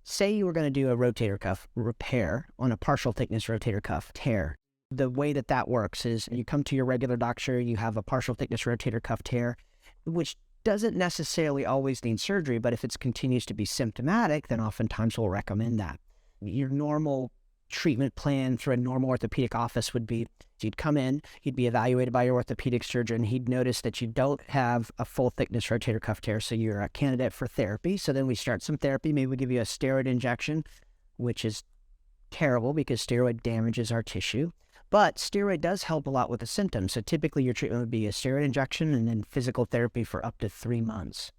Say you were going to do a rotator cuff repair on a partial thickness rotator cuff tear. The way that that works is you come to your regular doctor, you have a partial thickness rotator cuff tear, which doesn't necessarily always need surgery, but if it continues to be symptomatic, then oftentimes we'll recommend that. Your normal treatment plan through a normal orthopedic office would be you'd come in, you'd be evaluated by your orthopedic surgeon. He'd notice that you don't have a full thickness rotator cuff tear, so you're a candidate for therapy. So then we start some therapy. Maybe we give you a steroid injection, which is terrible because steroid damages our tissue. But steroid does help a lot with the symptoms. So typically your treatment would be a steroid injection and then physical therapy for up to 3 months.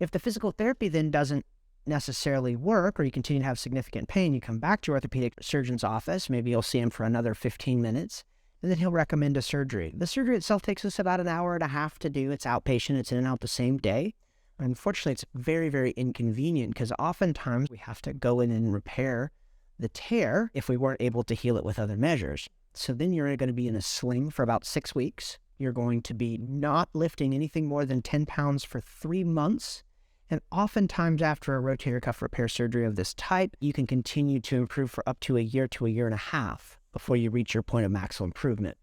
If the physical therapy then doesn't necessarily work, or you continue to have significant pain, you come back to your orthopedic surgeon's office, maybe you'll see him for another 15 minutes, and then he'll recommend a surgery. The surgery itself takes us about an hour and a half to do. It's outpatient, it's in and out the same day. Unfortunately, it's very, very inconvenient because oftentimes we have to go in and repair the tear if we weren't able to heal it with other measures. So then you're going to be in a sling for about 6 weeks. You're going to be not lifting anything more than 10 pounds for 3 months. And oftentimes after a rotator cuff repair surgery of this type, you can continue to improve for up to a year and a half before you reach your point of maximal improvement.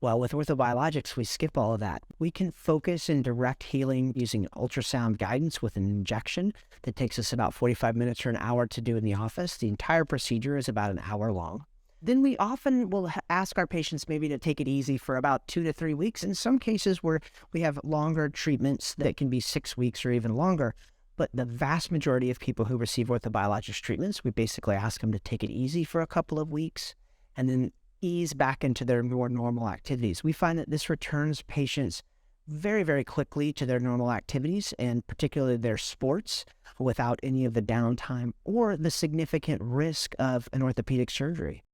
Well, with Orthobiologics, we skip all of that. We can focus in direct healing using ultrasound guidance with an injection that takes us about 45 minutes or an hour to do in the office. The entire procedure is about an hour long. Then we often will ask our patients maybe to take it easy for about 2 to 3 weeks. In some cases where we have longer treatments that can be 6 weeks or even longer. But the vast majority of people who receive orthobiologics treatments, we basically ask them to take it easy for a couple of weeks and then ease back into their more normal activities. We find that this returns patients very, very quickly to their normal activities, and particularly their sports, without any of the downtime or the significant risk of an orthopedic surgery.